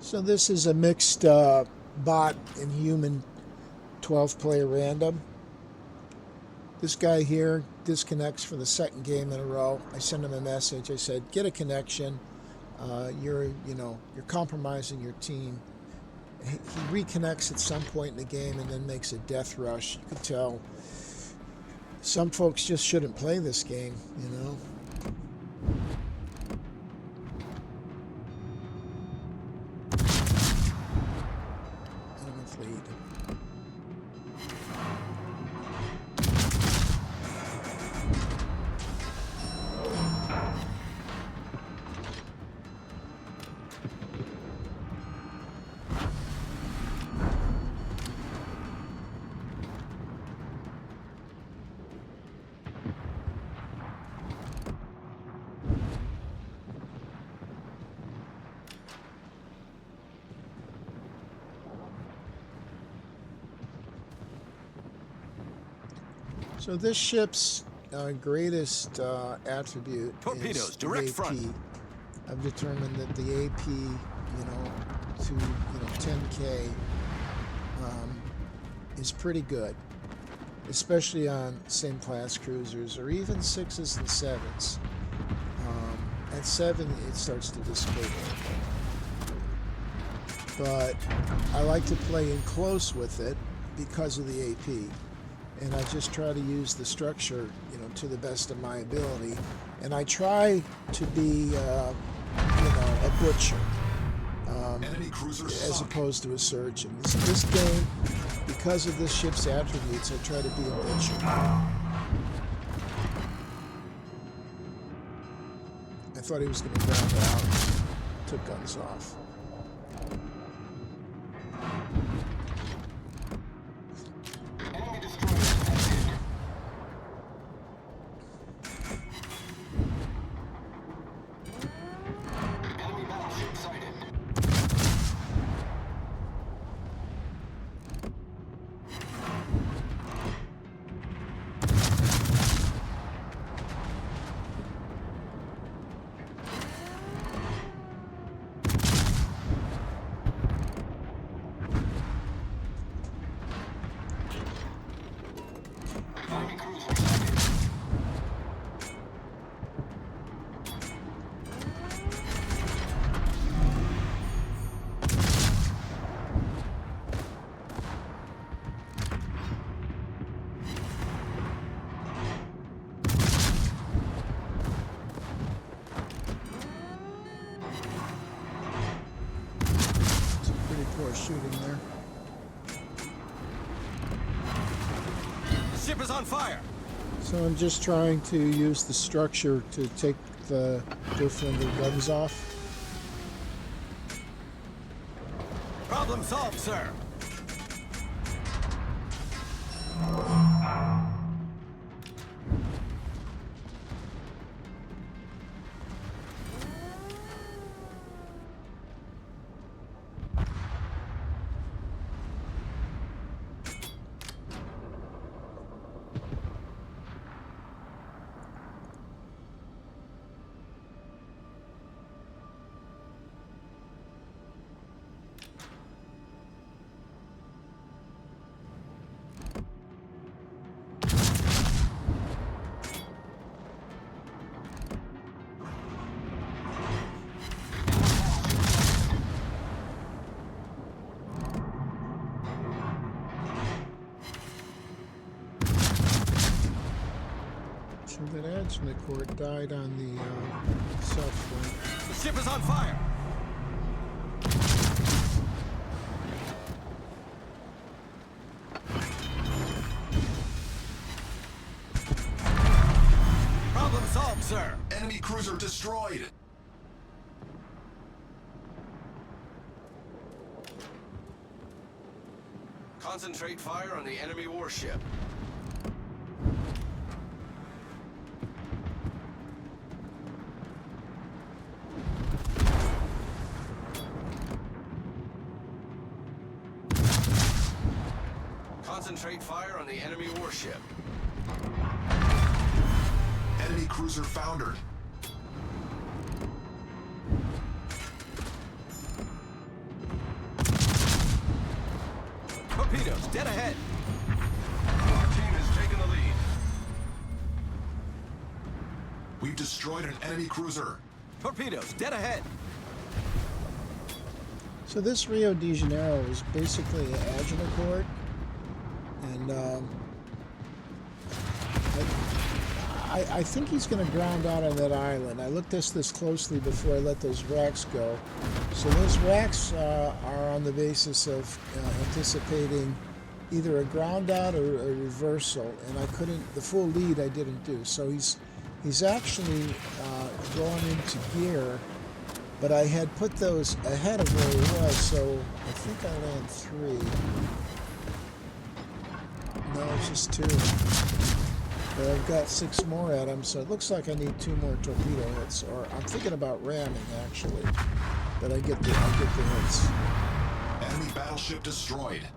So this is a mixed bot and human 12-player random. This guy here disconnects for the second game in a row. I sent him a message. I said, get a connection. You're compromising your team. He reconnects at some point in the game and then makes a death rush. You could tell some folks just shouldn't play this game, you know. Lead. So this ship's greatest attribute Torpedoes, is direct the AP. front. I've determined that the AP, to 10K, is pretty good, especially on same class cruisers or even 6s and 7s. At 7, it starts to dissipate. But I like to play in close with it because of the AP. And I just try to use the structure, to the best of my ability. And I try to be, a butcher, Enemy cruiser as sunk. opposed to a surgeon. This game, because of this ship's attributes, I try to be a butcher. I thought he was going to ground out. Took guns off. Poor shooting there. The ship is on fire. So I'm just trying to use the structure to take the different guns off. Problem solved, sir. So that Adjunct died on the south flank. The ship is on fire. Problem solved, sir. Enemy cruiser destroyed. Concentrate fire on the enemy warship. Concentrate fire on the enemy warship. Enemy cruiser foundered. dead ahead. Our team has taken the lead. We've destroyed an enemy cruiser. Torpedoes dead ahead. So this Rio de Janeiro is basically an adjutant port, and I think he's going to ground out on that island. I looked at this closely before I let those racks go. So those racks are on the basis of anticipating either a ground out or a reversal, and I couldn't, the full lead I didn't do. So he's actually going into gear, but I had put those ahead of where he was, so I think I land 3. No, it's just 2. But I've got 6 more at him, so it looks like I need 2 more torpedo hits. Or I'm thinking about ramming, actually. But I get the hits. Enemy battleship destroyed.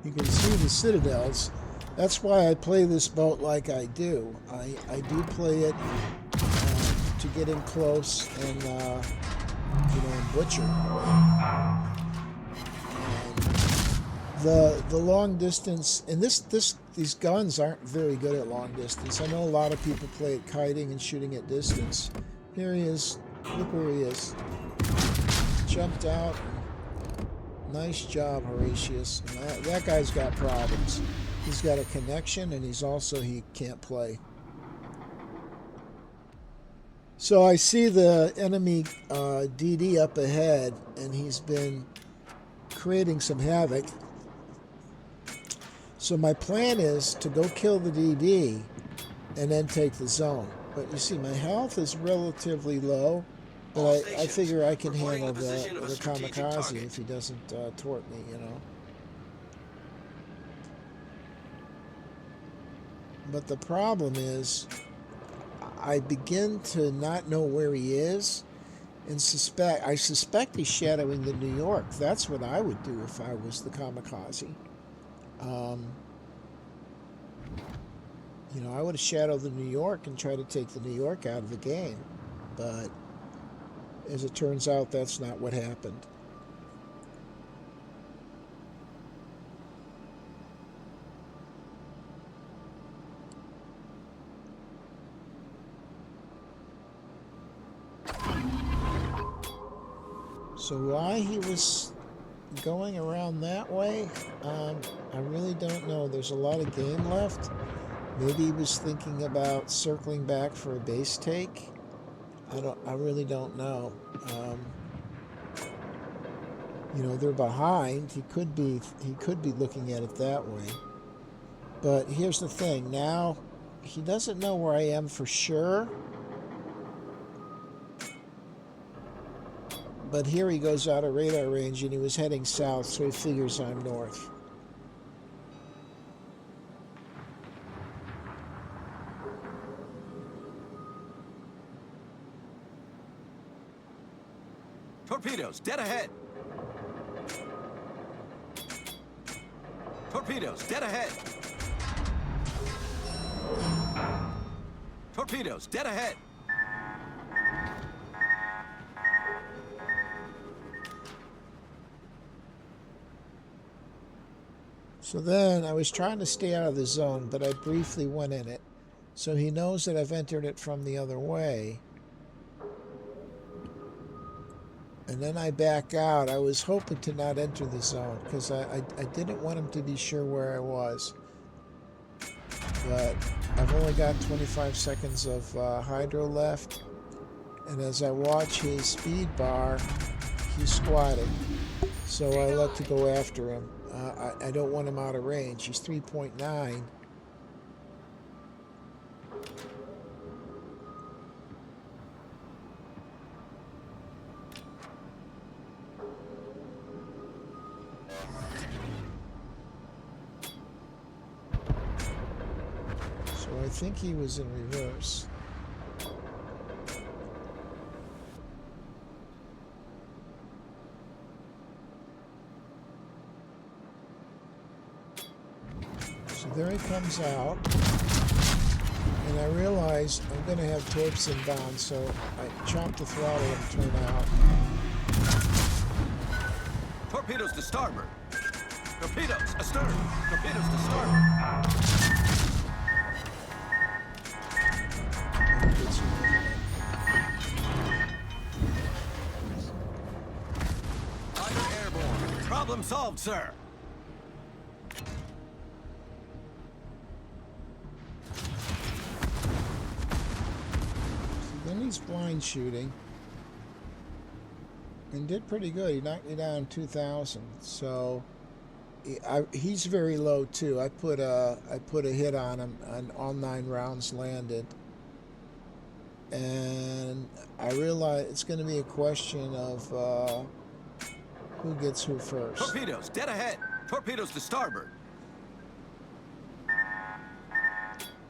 You can see the citadels. That's why I play this boat like I do. I do play it to get in close and butcher. And the long distance, and these guns aren't very good at long distance. I know a lot of people play at kiting and shooting at distance. Here he is. Look where he is. Jumped out. Nice job, Horatius. That guy's got problems. He's got a connection, and he can't play. So I see the enemy DD up ahead, and he's been creating some havoc. So my plan is to go kill the DD and then take the zone. But you see, my health is relatively low. But I figure I can handle the Kamikazee if he doesn't tort me, you know. But the problem is, I begin to not know where he is, and I suspect he's shadowing the New York. That's what I would do if I was the Kamikazee. I would have shadowed the New York and try to take the New York out of the game, but as it turns out, that's not what happened. So why he was going around that way, I really don't know. There's a lot of game left. Maybe he was thinking about circling back for a base take. I really don't know. They're behind. He could be looking at it that way. But here's the thing. Now he doesn't know where I am for sure. But here he goes out of radar range, and he was heading south, so he figures I'm north. Torpedoes, dead ahead. Torpedoes, dead ahead. Torpedoes, dead ahead. So then I was trying to stay out of the zone, but I briefly went in it. So he knows that I've entered it from the other way. And then I back out. I was hoping to not enter the zone because I didn't want him to be sure where I was. But I've only got 25 seconds of hydro left. And as I watch his speed bar, he's squatting. So I elect to go after him. I don't want him out of range. He's 3.9. So I think he was in reverse. there he comes out. And I realize I'm going to have torps inbound, so I chop the throttle and turn out. Torpedoes to starboard. Torpedoes astern. Torpedoes to starboard. And get some movement. Fighter airborne. Problem solved, sir. Then he's blind shooting. And did pretty good. He knocked me down 2,000. So he's very low too. I put a hit on him, and all 9 rounds landed. And I realize it's going to be a question of who gets who first. Torpedoes dead ahead. Torpedoes to starboard.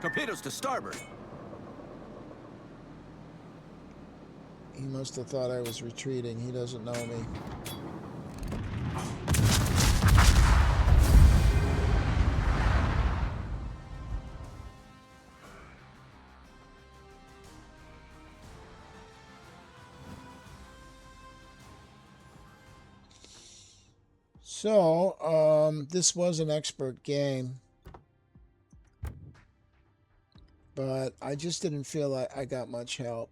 Torpedoes to starboard. He must have thought I was retreating. He doesn't know me. So, this was an expert game. But I just didn't feel like I got much help.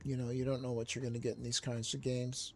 You know, you don't know what you're going to get in these kinds of games.